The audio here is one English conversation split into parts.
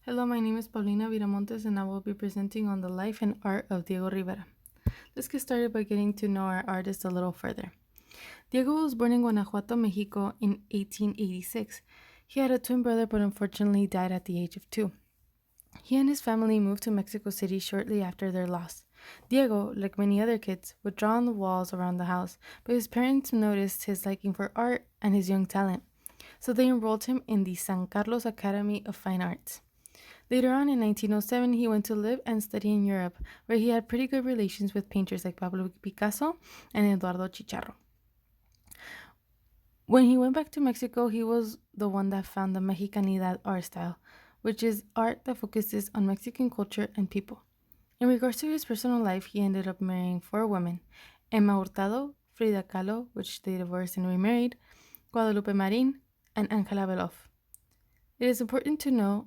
Hello, my name is Paulina Viramontes and I will be presenting on the life and art of Diego Rivera. Let's get started by getting to know our artist a little further. Diego was born in Guanajuato, Mexico in 1886. He had a twin brother but unfortunately died at the age of 2. He and his family moved to Mexico City shortly after their loss. Diego, like many other kids, would draw on the walls around the house, but his parents noticed his liking for art and his young talent, so they enrolled him in the San Carlos Academy of Fine Arts. Later on, in 1907, he went to live and study in Europe, where he had pretty good relations with painters like Pablo Picasso and Eduardo Chicharro. When he went back to Mexico, he was the one that found the Mexicanidad art style, which is art that focuses on Mexican culture and people. In regards to his personal life, he ended up marrying 4 women: Emma Hurtado, Frida Kahlo, which they divorced and remarried, Guadalupe Marin, and Angela Beloff. It is important to know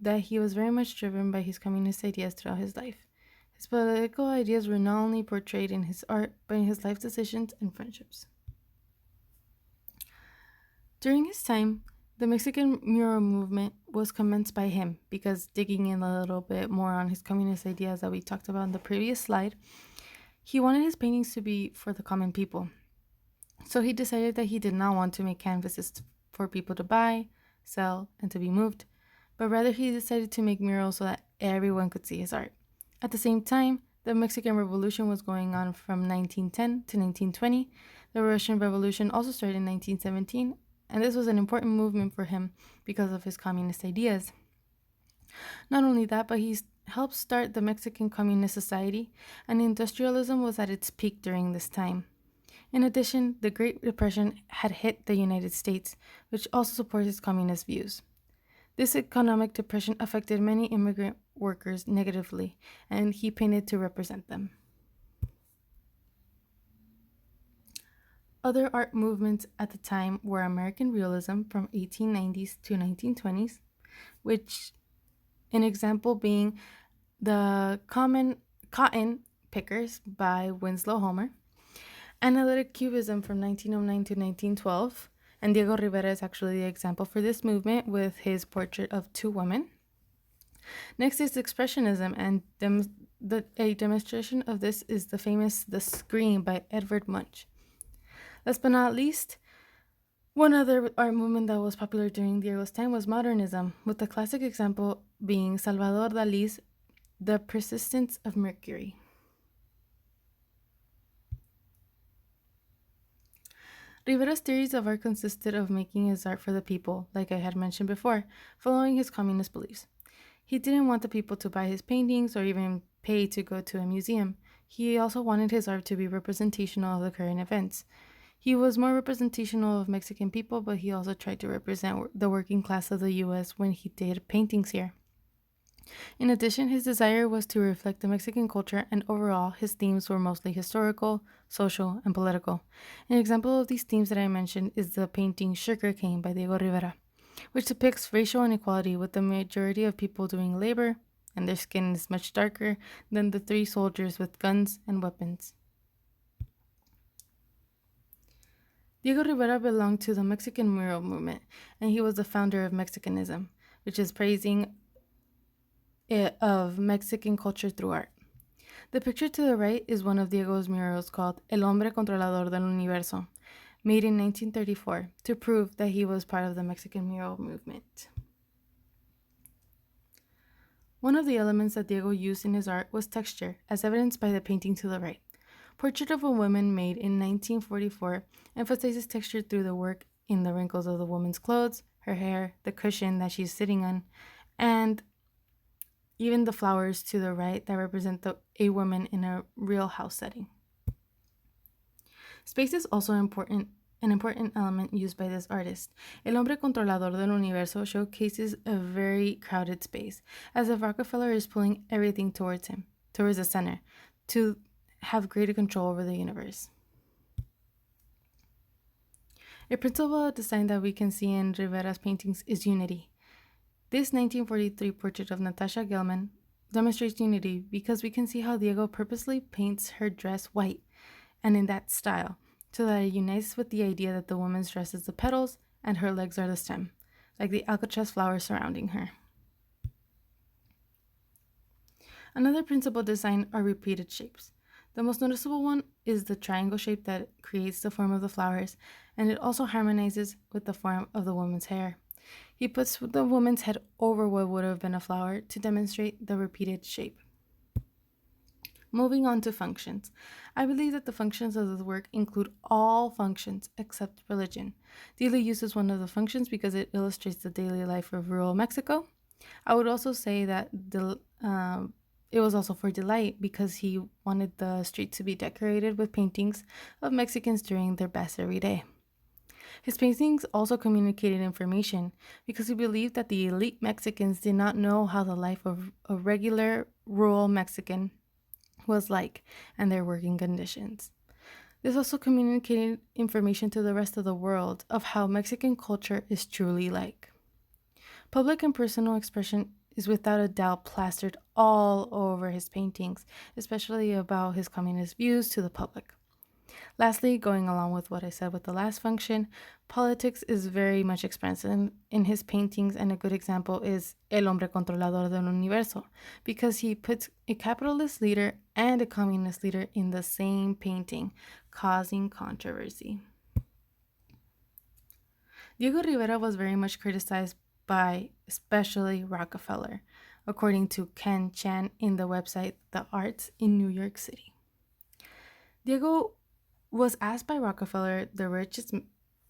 that he was very much driven by his communist ideas throughout his life. His political ideas were not only portrayed in his art, but in his life decisions and friendships. During his time, the Mexican mural movement was commenced by him because, digging in a little bit more on his communist ideas that we talked about in the previous slide, he wanted his paintings to be for the common people. So he decided that he did not want to make canvases for people to buy, sell, and to be moved, but rather he decided to make murals so that everyone could see his art. At the same time, the Mexican Revolution was going on from 1910 to 1920. The Russian Revolution also started in 1917, and this was an important movement for him because of his communist ideas. Not only that, but he helped start the Mexican Communist Society, and industrialism was at its peak during this time. In addition, the Great Depression had hit the United States, which also supports his communist views. This economic depression affected many immigrant workers negatively, and he painted to represent them. Other art movements at the time were American Realism from 1890s to 1920s, which an example being the common Cotton Pickers by Winslow Homer, Analytic Cubism from 1909 to 1912, and Diego Rivera is actually the example for this movement with his portrait of 2 women. Next is Expressionism, and a demonstration of this is the famous The Scream by Edvard Munch. Last but not least, one other art movement that was popular during Diego's time was Modernism, with the classic example being Salvador Dali's The Persistence of Mercury. Rivera's theories of art consisted of making his art for the people, like I had mentioned before, following his communist beliefs. He didn't want the people to buy his paintings or even pay to go to a museum. He also wanted his art to be representational of the current events. He was more representational of Mexican people, but he also tried to represent the working class of the US when he did paintings here. In addition, his desire was to reflect the Mexican culture, and overall, his themes were mostly historical, social, and political. An example of these themes that I mentioned is the painting Sugar Cane by Diego Rivera, which depicts racial inequality with the majority of people doing labor, and their skin is much darker than the 3 soldiers with guns and weapons. Diego Rivera belonged to the Mexican mural movement, and he was the founder of Mexicanism, which is praising of Mexican culture through art. The picture to the right is one of Diego's murals called El Hombre Controlador del Universo, made in 1934 to prove that he was part of the Mexican mural movement. One of the elements that Diego used in his art was texture, as evidenced by the painting to the right. Portrait of a Woman, made in 1944, emphasizes texture through the work in the wrinkles of the woman's clothes, her hair, the cushion that she's sitting on, and even the flowers to the right that represent a woman in a real house setting. Space is also an important element used by this artist. El Hombre Controlador del Universo showcases a very crowded space, as if Rockefeller is pulling everything towards him, towards the center, to have greater control over the universe. A principal design that we can see in Rivera's paintings is unity. This 1943 portrait of Natasha Gelman demonstrates unity because we can see how Diego purposely paints her dress white and in that style, so that it unites with the idea that the woman's dress is the petals and her legs are the stem, like the alcatraz flowers surrounding her. Another principal design are repeated shapes. The most noticeable one is the triangle shape that creates the form of the flowers, and it also harmonizes with the form of the woman's hair. He puts the woman's head over what would have been a flower to demonstrate the repeated shape. Moving on to functions. I believe that the functions of this work include all functions except religion. Daily use is one of the functions because it illustrates the daily life of rural Mexico. I would also say that it was also for delight because he wanted the street to be decorated with paintings of Mexicans doing their best every day. His paintings also communicated information because he believed that the elite Mexicans did not know how the life of a regular rural Mexican was like and their working conditions. This also communicated information to the rest of the world of how Mexican culture is truly like. Public and personal expression is without a doubt plastered all over his paintings, especially about his communist views to the public. Lastly, going along with what I said with the last function, politics is very much expressed in his paintings, and a good example is El Hombre Controlador del Universo, because he puts a capitalist leader and a communist leader in the same painting, causing controversy. Diego Rivera was very much criticized by especially Rockefeller, according to Ken Chan in the website The Arts in New York City. Diego was asked by Rockefeller, the richest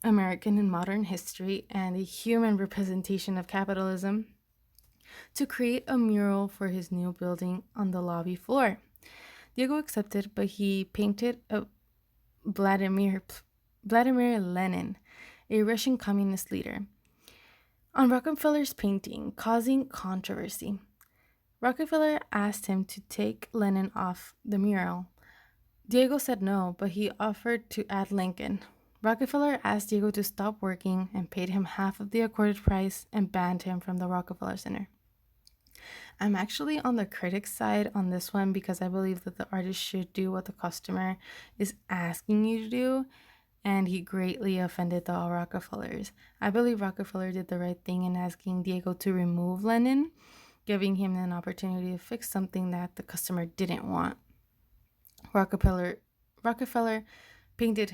American in modern history and a human representation of capitalism, to create a mural for his new building on the lobby floor. Diego accepted, but he painted a Vladimir Lenin, a Russian communist leader, on Rockefeller's painting, causing controversy. Rockefeller asked him to take Lenin off the mural. Diego said no, but he offered to add Lincoln. Rockefeller asked Diego to stop working and paid him half of the accorded price and banned him from the Rockefeller Center. I'm actually on the critic's side on this one because I believe that the artist should do what the customer is asking you to do, and he greatly offended the Rockefellers. I believe Rockefeller did the right thing in asking Diego to remove Lenin, giving him an opportunity to fix something that the customer didn't want. Rockefeller painted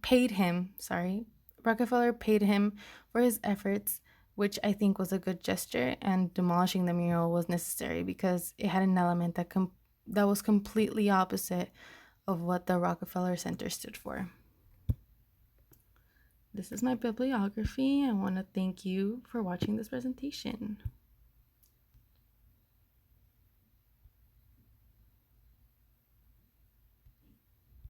paid him, sorry. Rockefeller paid him for his efforts, which I think was a good gesture, and demolishing the mural was necessary because it had an element that was completely opposite of what the Rockefeller Center stood for. This is my bibliography. I want to thank you for watching this presentation.